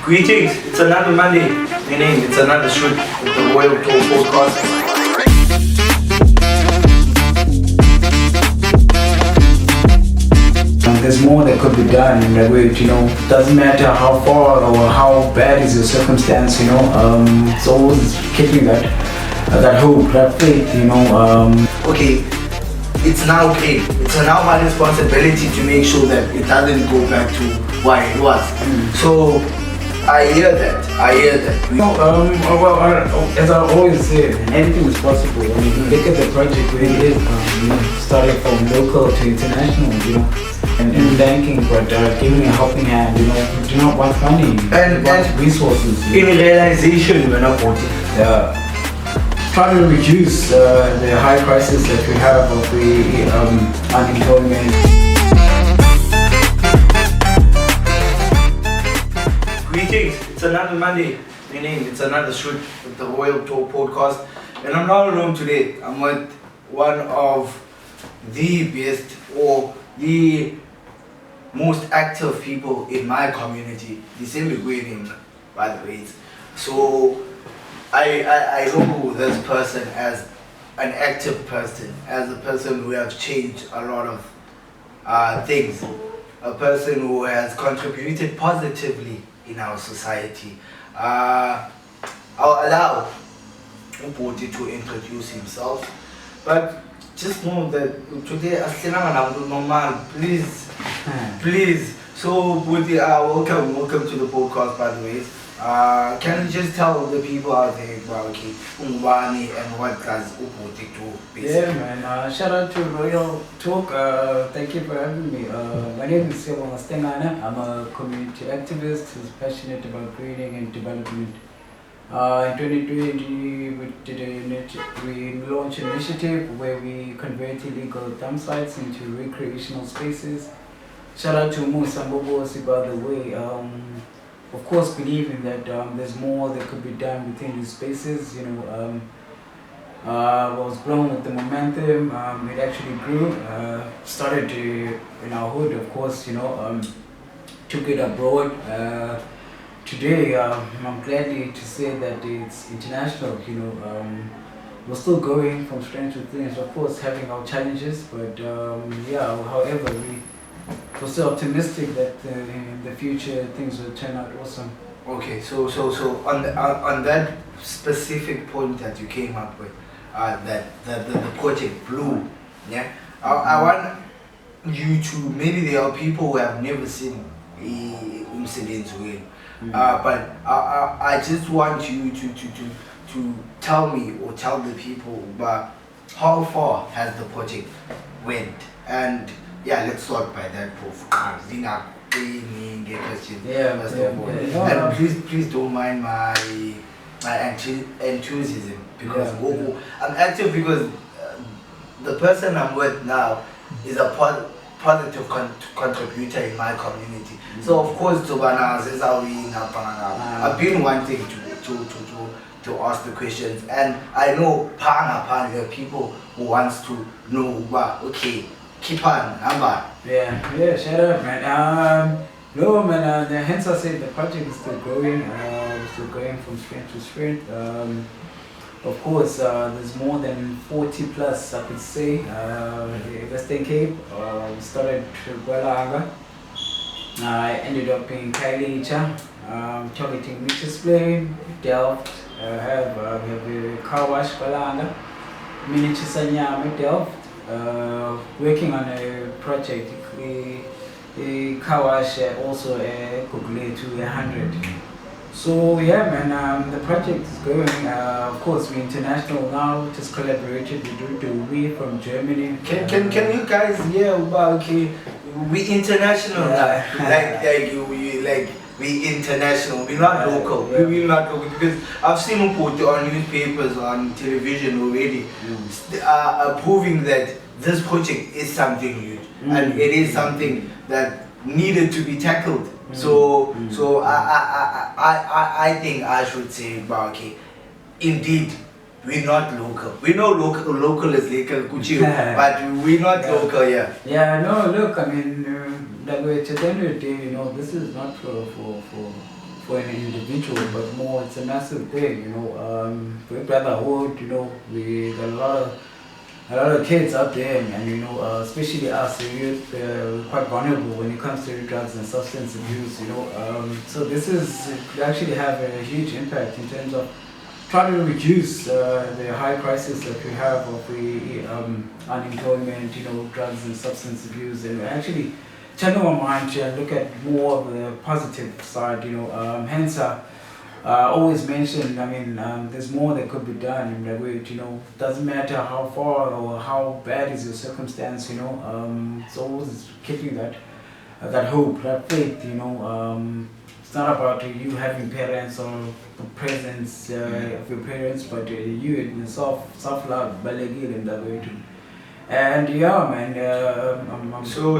Greetings, it's another Monday, meaning it's another shoot with the Royal Talk podcast. There's more that could be done in that way, doesn't matter how far or how bad is your circumstance, it's always keeping that hope, that faith, Okay, it's now paid. It's now my responsibility to make sure that it doesn't go back to what it was. So, I hear that. As I always say, anything is possible. I mean, look at the project where it is, starting from local to international, and in banking, but giving a helping hand, do not want money, and resources. In realization, we're not wanting. Try to reduce the high prices that we have of the unemployment. Greetings, it's another Monday, meaning it's another shoot with the Royal Talk podcast. And I'm not alone today. I'm with one of the best or the most active people in my community. The same with him, by the way. So I know this person as an active person, as a person who has changed a lot of things, a person who has contributed positively in our society. I'll allow Mpoti to introduce himself, but just know that today I'm normal. Please. So Mpoti, welcome to the podcast, by the way. Can you just tell the people out there about Umbani and what does Mpoti do basically? Yeah, man. Shout out to Royal Talk. Thank you for having me. My name is Siyabonga Stengane. I'm a community activist who's passionate about creating and development. In 2020, we launched an initiative where we convert illegal dump sites into recreational spaces. Shout out to Musa Mbobosi, by the way. Of course, believing that there's more that could be done within these spaces. Was blown with the momentum. It actually grew. Started in our hood, of course. Took it abroad. Today, I'm gladly to say that it's international. We're still going from strength to strength. Of course, having our challenges, but however, we're still optimistic that in the future things will turn out awesome. Okay, so on that specific point that you came up with, that the project blew, yeah. I want you to, maybe there are people who have never seen Umsebenzi Wenu, but I just want you to tell me or tell the people about how far has the project went. And yeah, let's start by that proof. And please don't mind my enthusiasm, because I'm active because the person I'm with now is a positive contributor in my community. So of course, I've been wanting to ask the questions, and I know there are people who wants to know, okay, keep on, number. Yeah, shout out, man. No, man, hence I said the project is still growing. We're still going from strength to strength. Of course, there's more than 40 plus, I could say. The Western Cape, we started Gualanga. I ended up in Kailicha, targeting Mitchell's Plain, Delft. We have a car wash Gualanga, Miniature Sanyama, Delft. Working on a project, a car wash also a Google to 100. So yeah, man, the project is going. Of course, we're international now. Just collaborated with we from Germany. Can you guys hear about, okay? We international, we international. We're not local. We're not local, because I've seen them put on newspapers, on television already, proving that this project is something huge, and it is something that needed to be tackled. So I think I should say, okay, indeed, we're not local. We know local is legal, but we're not local, yeah. Yeah, no, look, I mean, like at the end of the day, this is not for an individual, but more it's a massive thing, you know. With brotherhood, you know, we got a lot of kids out there, and you know, especially us, the youth, we're quite vulnerable when it comes to drugs and substance abuse, you know. So this it could actually have a huge impact in terms of trying to reduce the high crisis that we have of the unemployment, you know, drugs and substance abuse, and actually channel our mind to look at more of the positive side, you know. Hence, always mentioned, I mean, there's more that could be done in that way, you know. Doesn't matter how far or how bad is your circumstance, you know. It's always keeping that hope, that faith, you know. It's not about you having parents or the presence of your parents, but you in yourself, self-love, balagil in that way too. And yeah, man. So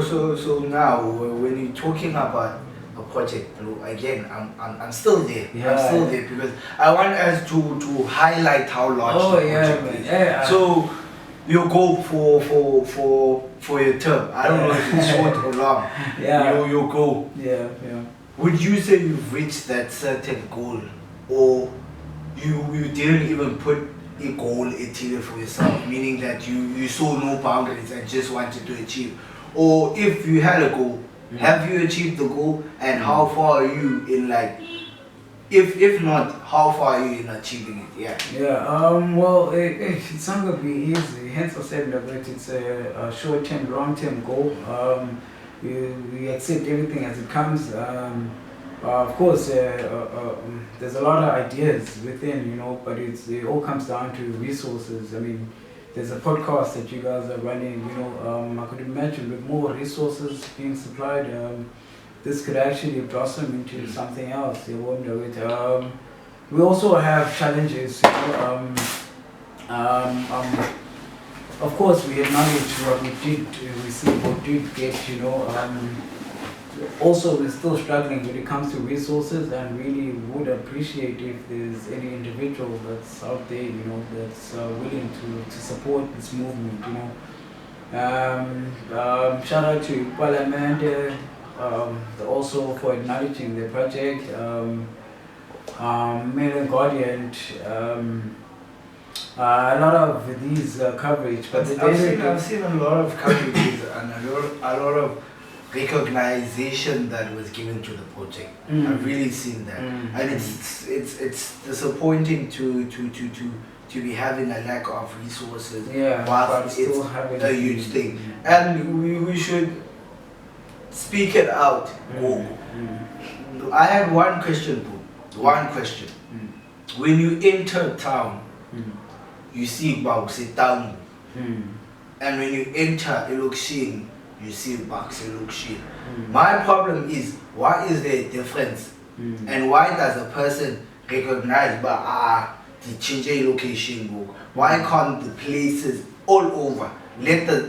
now when you're talking about a project, bro, again, I'm still there. Yeah, I'm still there because I want us to highlight how large the project is. Yeah. So your goal for your term, I don't know if it's short or long. Yeah. Your goal. Yeah. Would you say you've reached that certain goal, or you didn't even put a goal for yourself, meaning that you saw no boundaries and just wanted to achieve? Or if you had a goal, have you achieved the goal, and how far are you in, like, if not, how far are you in achieving it? Well, it's not going to be easy. Hence I said that it's a short-term, long-term goal. We accept everything as it comes. Of course, there's a lot of ideas within, you know, but it all comes down to resources. I mean, there's a podcast that you guys are running, you know. I could imagine with more resources being supplied, this could actually blossom into something else. You won't know it. We also have challenges, you know. Of course, we acknowledge what we did receive, what did get, you know. Also, we're still struggling when it comes to resources, and really would appreciate if there's any individual that's out there, you know, that's willing to support this movement, you know. Shout out to Parliament also for acknowledging the project. Mail and Guardian. A lot of these coverage, but I've seen a lot of coverages and a lot of recognition that was given to the project. I've really seen that, and it's disappointing to be having a lack of resources. But it's a huge thing, and we should speak it out. I had one question, bro. One question. When you enter town, you see Bausi town, and when you enter Elukshin, you see Bausi Elukshin. My problem is, why is there a difference, and why does a person recognize the change location book? Why can't the places all over let the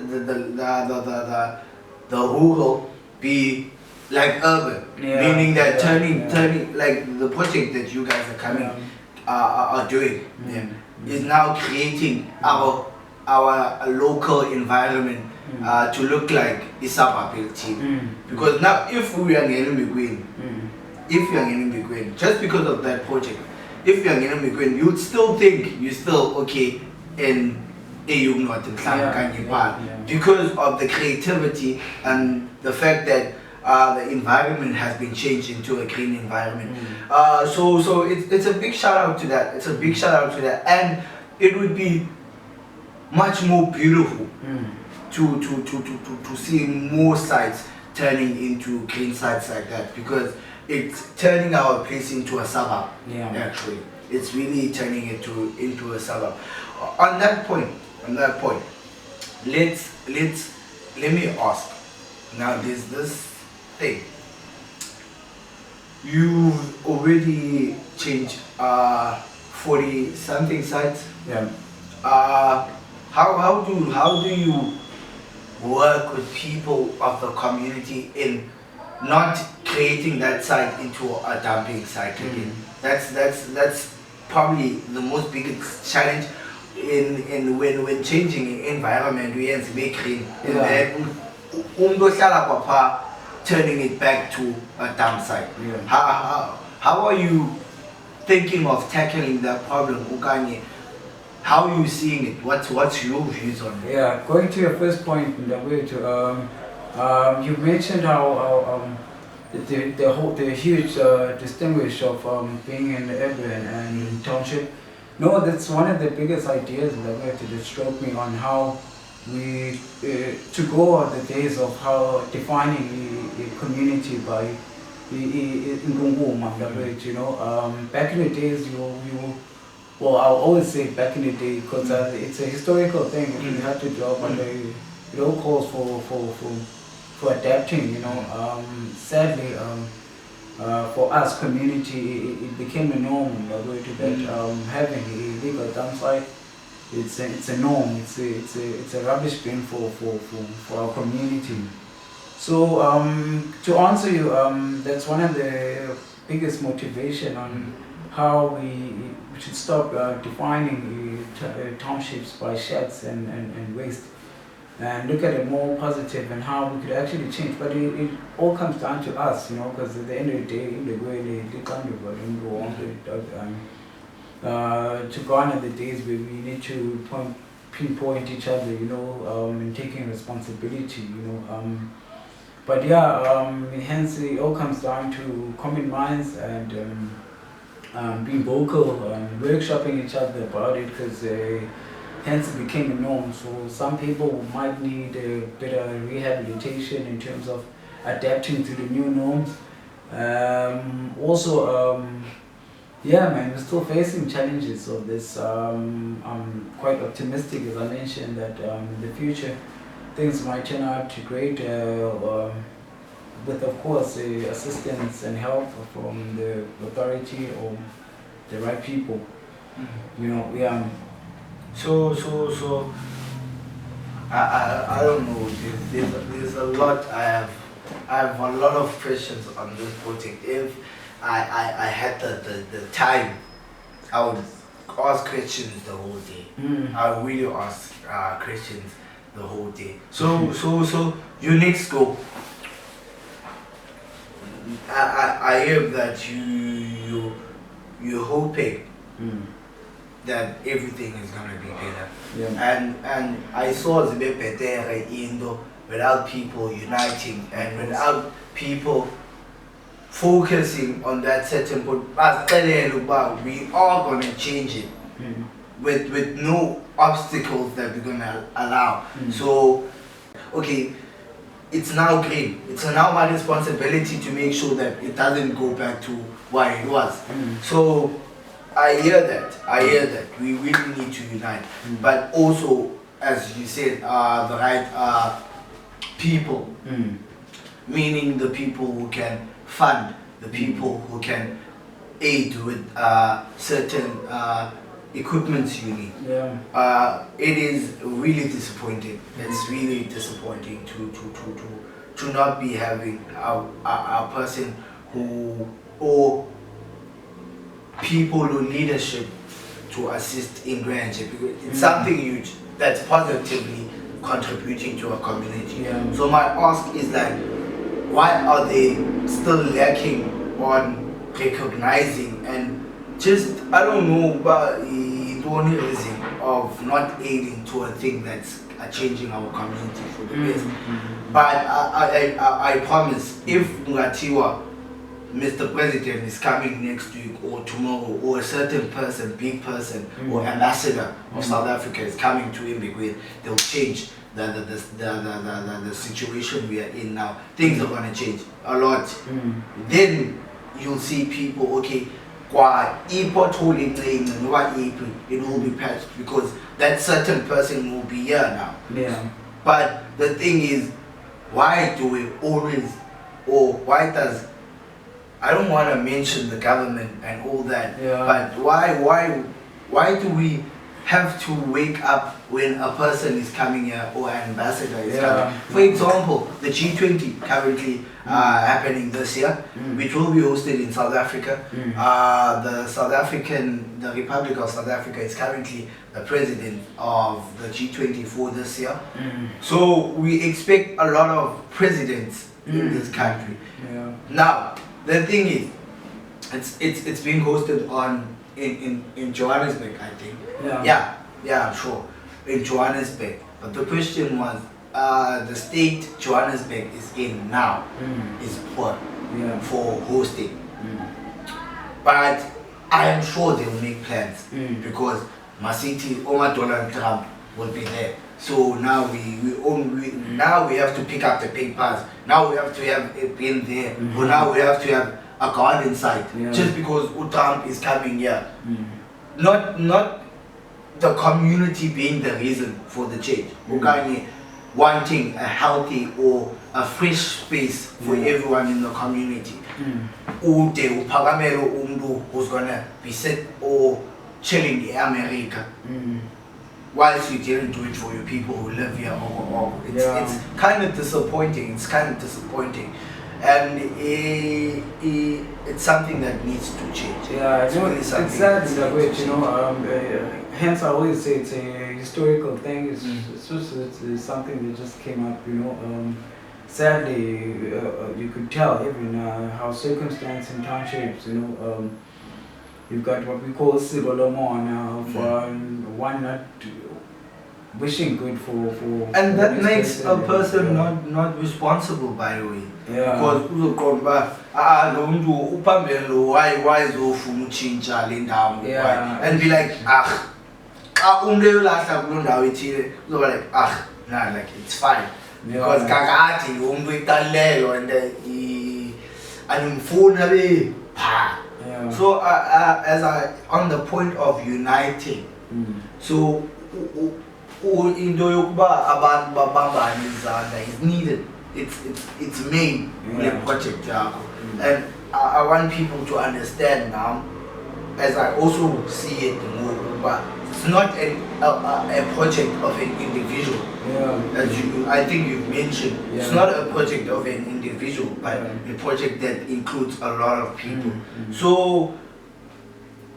rural be like urban, meaning that turning like the project that you guys are coming are doing is now creating our local environment to look like Isabapil team. Because now if we are getting big win, just because of that project, if you are getting big win, you'd still think you're still okay in because of the creativity and the fact that the environment has been changed into a green environment. So it's a big shout out to that. It's a big shout out to that, and it would be much more beautiful to see more sites turning into green sites like that, because it's turning our place into a suburb. Actually, it's really turning it into a suburb. On that point, let me ask. Now there's this thing. You've already changed 40 something sites. How do you work with people of the community in not creating that site into a dumping site again? That's probably the most biggest challenge in when changing environment. We have to make green, and then turning it back to a dump site. how are you thinking of tackling that problem, Ukanye? How are you seeing it? What's your views on it? Yeah, going to your first point, in the way to you mentioned how the huge distinguish of being in the urban and township. No, that's one of the biggest ideas that we have to just stroke me on how we to go on the days of how defining a community by you know, back in the days you well, I'll always say back in the day because it's a historical thing. If you have to draw, but it all calls for adapting. You know, sadly, for us community, it became a norm. Way to that having a illegal dump site, it's a norm. It's a rubbish bin for our community. So to answer you, that's one of the biggest motivation on how we should stop defining townships by sheds and waste and look at it more positive and how we could actually change. But it all comes down to us, you know, because at the end of the day, in the way they can't go on to gone are the days where we need to pinpoint each other, you know, and taking responsibility, you know. But yeah, hence it all comes down to common minds and being vocal and workshopping each other about it, because hence it became a norm. So some people might need a bit of rehabilitation in terms of adapting to the new norms. Yeah, man, we're still facing challenges of this. I'm quite optimistic, as I mentioned, that in the future things might turn out to great, with of course assistance and help from the authority or the right people. You know, yeah. So I don't know. There's a lot. I have a lot of questions on this project. If I had the time, I would ask questions the whole day. I would really ask questions the whole day. So your next goal. I hear that you're hoping that everything is gonna be better. Yeah. And I saw the better Indo without people uniting and without people focusing on that certain point. We are gonna change it with no obstacles that we're gonna allow. So okay, it's now green. It's now my responsibility to make sure that it doesn't go back to what it was. So I hear that. We really need to unite. But also, as you said, the right people, meaning the people who can fund, the people who can aid with certain equipments you need. Yeah. It is really disappointing. It's really disappointing to not be having a person who or people who leadership to assist in grandship, because it's something huge that's positively contributing to a community. Yeah. So my ask is like, why are they still lacking on recognizing and just, I don't know, but the only reason of not aiding to a thing that's changing our community for the best. But I promise, if Ngatiwa, Mr. President is coming next week or tomorrow, or a certain person, big person, or ambassador of South Africa is coming to Imbigwe, they'll change the situation we are in now. Things are going to change a lot. Then you'll see people, okay, it will be patched because that certain person will be here now. Yeah. But the thing is, why do we always, or why does, I don't want to mention the government and all that, but why do we have to wake up when a person is coming here or an ambassador is coming? For example, the G20 currently happening this year, which will be hosted in South Africa. The Republic of South Africa is currently the president of the G20 for this year. So we expect a lot of presidents in this country. Now, the thing is, it's being hosted on in Johannesburg, I think. Yeah. I'm sure in Johannesburg. But the question was, the state Johannesburg is in now is poor for hosting. But I am sure they will make plans because my city, Donald Trump will be there. So now now we have to pick up the papers. Now we have to have a bin there. Or now we have to have a garden site just because Trump is coming here. Not the community being the reason for the change. Wanting a healthy or a fresh space for everyone in the community. Ude uphakamele umuntu who's gonna be set or chilling in America. Whilst you didn't do it for your people who live here it's kind of disappointing. And it's something that needs to change. It's sad in that way, hence I always say it's a historical thing. It's something that just came up, sadly, you could tell even how circumstance in townships, you've got what we call Siyabonga now for one not wishing good for and that makes a person not responsible, by the way. Because uzoqonda lo muntu uphambene lo why izofuna utshintsha le ndawo and be like xa umuntu eyolahla kulo ndawo ethile uzoba like nah, like it's fine because kakade lo muntu eqalelo and animfuna be pha. So as on the point of uniting, so into yokuba abantu babambane izandla is needed. It's main project yakho. And I want people to understand now, as I also see it more, but it's not a project of an individual. As I think you've mentioned, it's not a project of an individual, but a project that includes a lot of people. So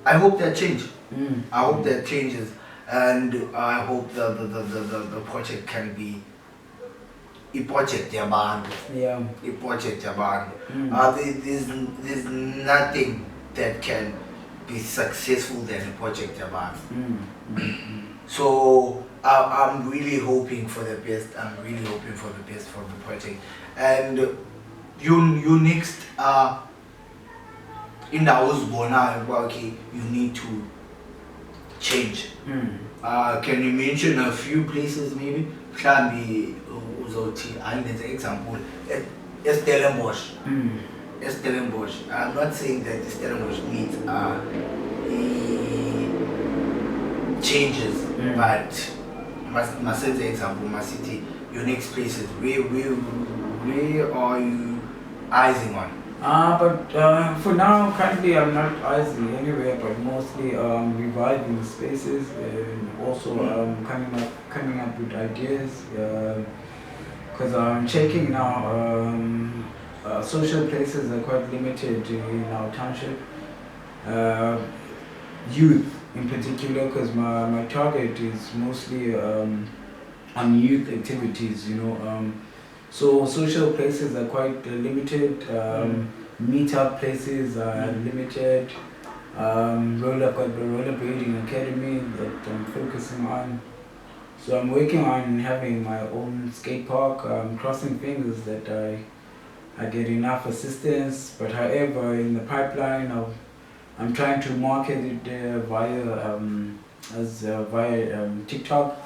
I hope that changes. I hope that changes, and I hope the project can be a project yabantu. A project yabantu. There's nothing that can be successful than a project yabantu. So I'm really hoping for the best. I'm really hoping for the best for the project. And you next in the Uzbona, okay, you need to change. Can you mention a few places maybe? Can be uzothi an example Stellenbosch. Stellenbosch. I'm not saying that Stellenbosch needs changes, but my say example, my city, your next places, where are you eyeing on? But for now, currently I'm not eyeing anywhere, but mostly reviving spaces and also coming up with ideas. Because I'm checking now, social places are quite limited in our township. Youth in particular, because my target is mostly on youth activities, so social places are quite limited, meet-up places are limited, rollerblading academy that I'm focusing on. So I'm working on having my own skate park. I'm crossing fingers that I get enough assistance, but however in the pipeline I'm trying to market it via TikTok.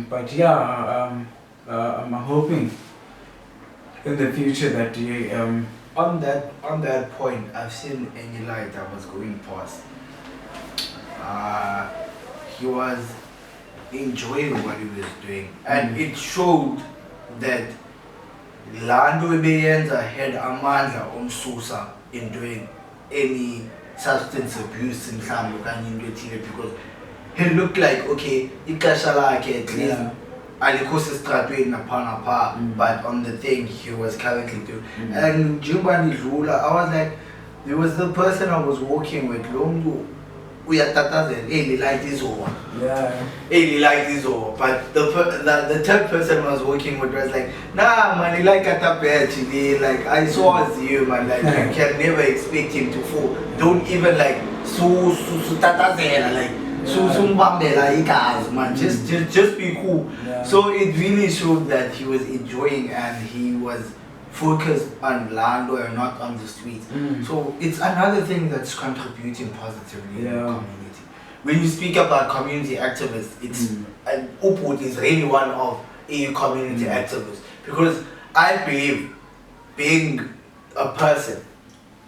But yeah, I'm hoping in the future that on that point, I've seen any light that was going past. He was enjoying what he was doing, and it showed that Lando Beyenza had amandla umsusa in doing any substance abuse in because he looked like okay, ixesha lakhe at least alikho sesitratweni napha, but on the thing he was currently doing. And njengoba ndidlula, I was like, there was the person I was walking with, lo mntu uyatatazela, hey, light is over. Yeah. Hey, light is over. But the third person I was working with was like, nah, man, like actually, like I saw as you, man, like you can never expect him to fall. Don't even like tatazela, like sumbambela ikazi, man. Just be cool. Yeah. So it really showed that he was enjoying and he was focused on land and not on the streets. So it's another thing that's contributing positively in the community. When you speak about community activists, it's and Upwood is really one of a community activists, because I believe being a person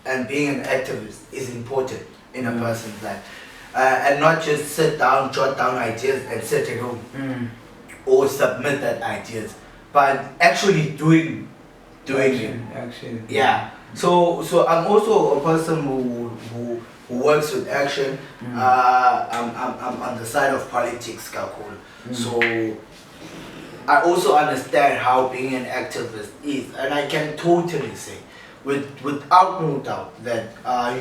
and being an activist is important in a person's life, and not just sit down, jot down ideas and sit at home or submit that ideas, but actually doing it. Action. Yeah. So I'm also a person who works with action. I'm on the side of politics, Kakul. So I also understand how being an activist is, and I can totally say, without no doubt, that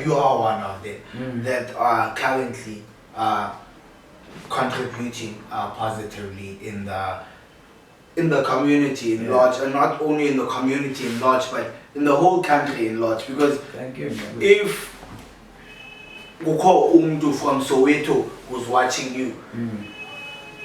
you are one of them that are currently contributing positively in the community in large, and not only in the community in large, but in the whole country in large. Because Thank you. if Umdu from Soweto who's watching you,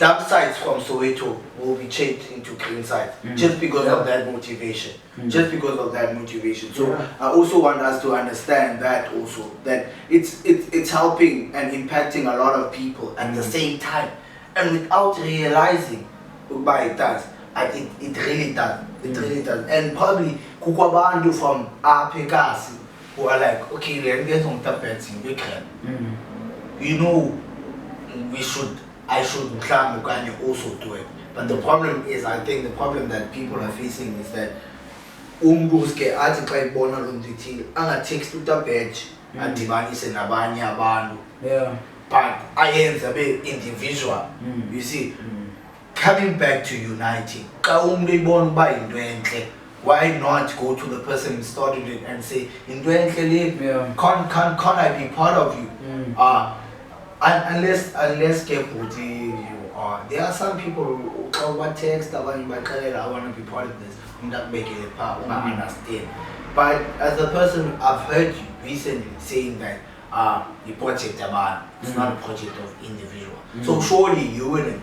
dark sites from Soweto will be changed into green sites just because of that motivation. Just because of that motivation. So I also want us to understand that also, that it's helping and impacting a lot of people at the same time, and without realizing why it does. It really does. It really does. And probably kukwabantu from Apekasi who are like, okay, let's on tapeting, we can. You know, I should also do it. But the problem is, I think the problem that people are facing is that umbuske athi xa ibona lo nto ithile angatext utabedge adibanise nabanye abantu, but ayenze abe individual. You see, coming back to uniting, xa umuntu eyibona uba yinto entle, why not go to the person who started it and say, into entle le, can't I be part of you? Unless careful, there are some people who text I want to be part of this, not make it part, understand. But as a person, I've heard you recently saying that the project about it's not a project of individual. So surely you wouldn't.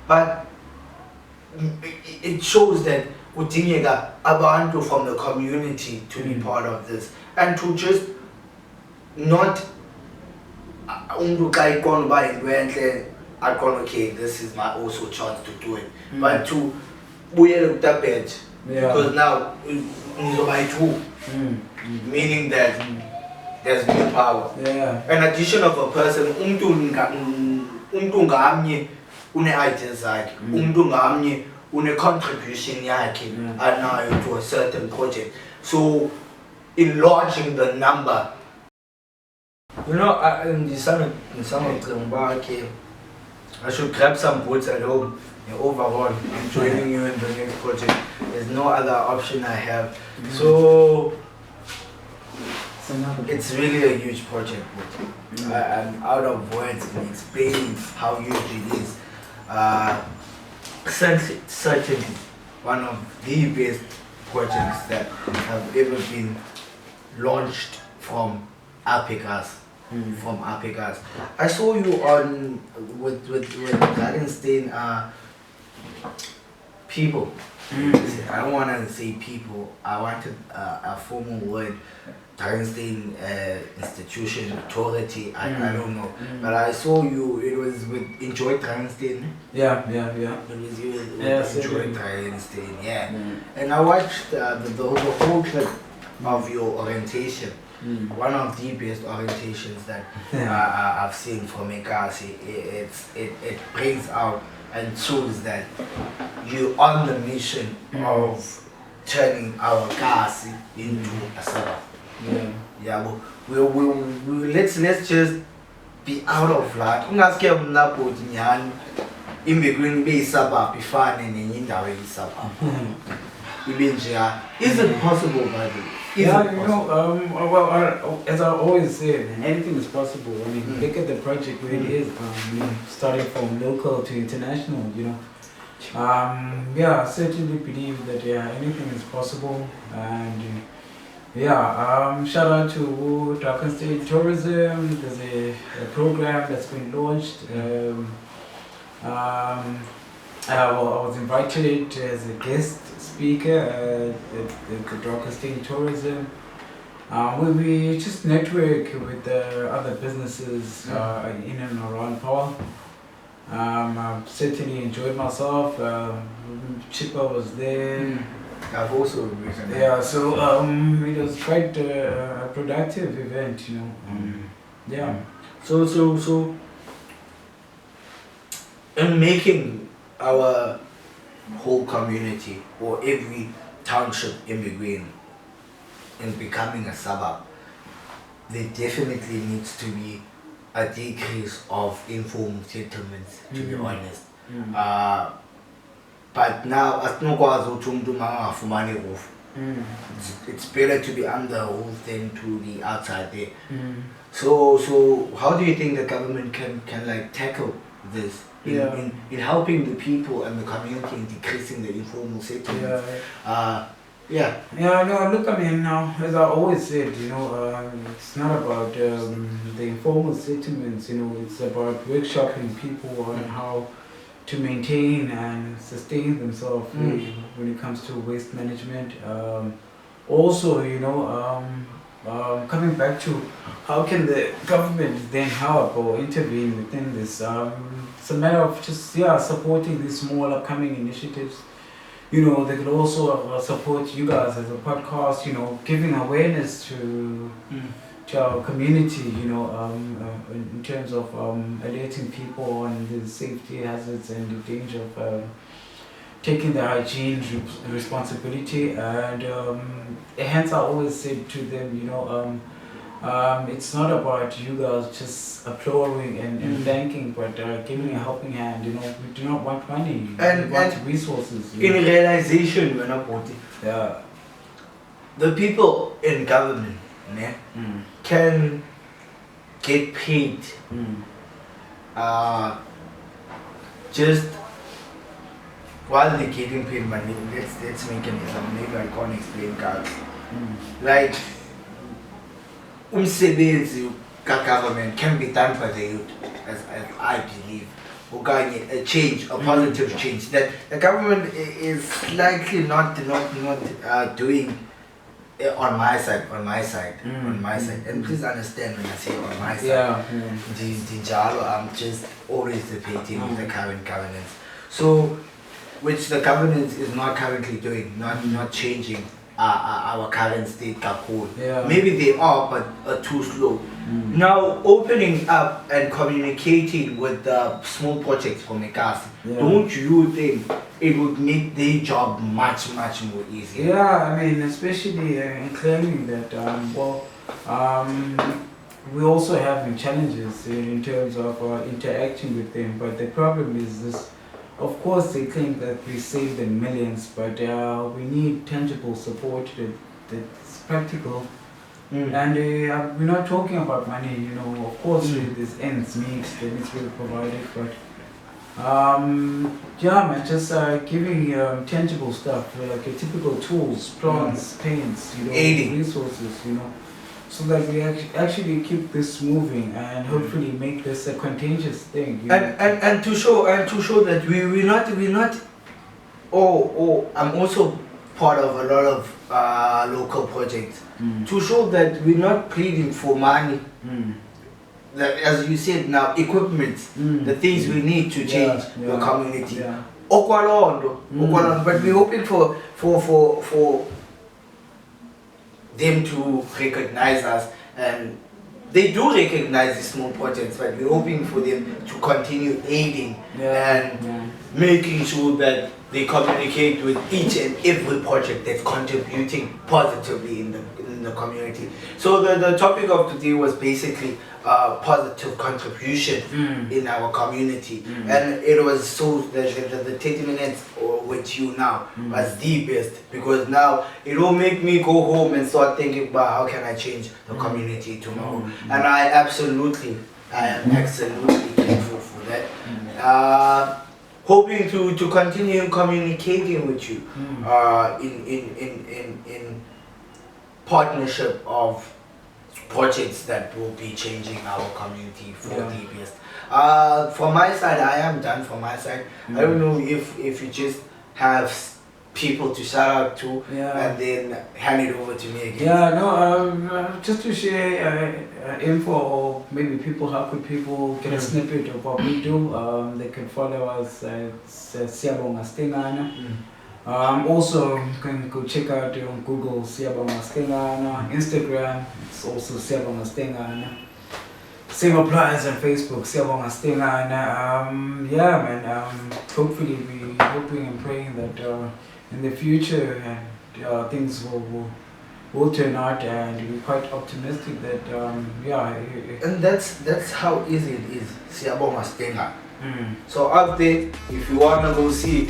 But it shows that udingeka abantu from the community to be part of this, and to just not okay, this is my also chance to do it, but to because now by two, meaning that there's new power. An addition of a person, umntu ngamnye une-ideas zakhe, umntu ngamnye une-contribution yakhe anayo to a certain project. So enlarging the number. You know, I should grab some boots at home and overhaul. I'm joining you in the next project. There's no other option I have. So it's really a huge project. I'm out of words in explaining how huge it is. Certainly one of the best projects that have ever been launched from Apegas. I saw you on with Dragonstein people. I don't want to say people. I wanted a formal word. Dragonstein institution, authority. I don't know. But I saw you. It was with Enjoy Dragonstein. Yeah. It was you with Enjoy Dragonstein. Yeah. And I watched the whole clip of your orientation. One of the best orientations that I've seen from Ekasi. It brings out and shows that you're on the mission of turning our Kasi into a suburb. Yeah, let's just be out of luck. Ungaske umnaboti nyani imbekweni be suburb ifane nenye indawo eyisuburb. Is it possible, by the way? Is Yeah, it you possible? know, as I always say, anything is possible. I mean, look at the project where it is, you know, starting from local to international, you know. Yeah, I certainly believe that, yeah, anything is possible. And yeah, shout out to Dragon State Tourism. There's a program that's been launched. I was invited as a guest speaker at the Dragon State Tourism. Where we just network with other businesses in and around Paul. I've certainly enjoyed myself. Chipper was there. I've also written Yeah, so it was quite a productive event, you know. Yeah. So, in making our whole community or every township in between in becoming a suburb, there definitely needs to be a decrease of informal settlements, to be honest. But now, it's better to be under a roof than to be outside there. So how do you think the government can like tackle this in helping the people and the community in decreasing the informal settlements? Yeah. Yeah, no, look, I mean, as I always said, you know, it's not about the informal settlements, you know, it's about workshopping people on how to maintain and sustain themselves when it comes to waste management. Also, you know, coming back to how can the government then help or intervene within this? It's a matter of just supporting these small upcoming initiatives. You know, they could also support you guys as a podcast, you know, giving awareness to our community, you know, in terms of alerting people on the safety hazards and the danger of taking the hygiene responsibility. And hence I always said to them, you know, it's not about you guys just applauding and thanking, but giving a helping hand. You know, we do not want money, we want resources. In realization, we're not wanting. Yeah. The people in government can get paid just while they're getting paid money. Let's make an example. Maybe I can't explain guys. Like umsebenzi ka-government can be done by the youth, as I believe. A change, a positive change that the government is likely not doing on my side. And please understand when I say on my side. I'm just always debating with the current governance. So, which the governance is not currently doing, not changing our current state kakhulu. Maybe they are, but too slow. Now opening up and communicating with the small projects from Ekasi, don't you think it would make their job much more easier? Yeah, I mean, especially in claiming that, we also have challenges in terms of interacting with them, but the problem is this. Of course, they claim that we saved them millions, but we need tangible support that's practical. And we're not talking about money, you know. Of course, there's ends meet that needs to be provided, but just giving tangible stuff like typical tools, plants, paints, you know, resources, you know, so that we actually keep this moving and hopefully make this a contagious thing. You know? And to show that we're not. I'm also part of a lot of local projects to show that we're not pleading for money. That, as you said now, equipment, the things we need to change the community. But we're hoping for them to recognize us, and they do recognize the small projects, but we're hoping for them to continue aiding and making sure that they communicate with each and every project that's contributing positively in the community. So the topic of today was basically positive contribution in our community, and it was so the 30 minutes with you now was the best, because now it will make me go home and start thinking about how can I change the community tomorrow, and I am absolutely thankful for that. Hoping to continue communicating with you in partnership of projects that will be changing our community for the best. For my side, I am done for my side. I don't know if you just have people to shout out to and then hand it over to me again. Yeah, no, just to share info, or maybe how could people get a snippet of what we do. They can follow us at Siyabonga Stengane. Also, you can go check out on Google Siyabonga Stengane, Instagram, it's also Siyabonga Stengane. Same applies on Facebook, Siyabonga Stengane. Yeah, man, hopefully we hoping and praying that in the future things will turn out, and we're quite optimistic that and that's how easy it is. Siyabonga Stengane. So out there, if you wanna go see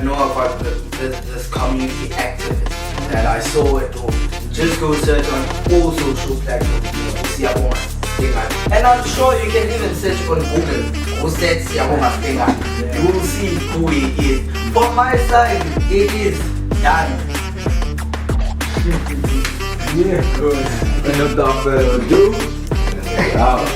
know about this community activist that I saw at home, just go search on all social platforms, Siyabonga Stengane. And I'm sure you can even search on Google, go search Siyabonga Stengane. You will see who he is. From my side, it is done. yeah, good. Without further ado, out.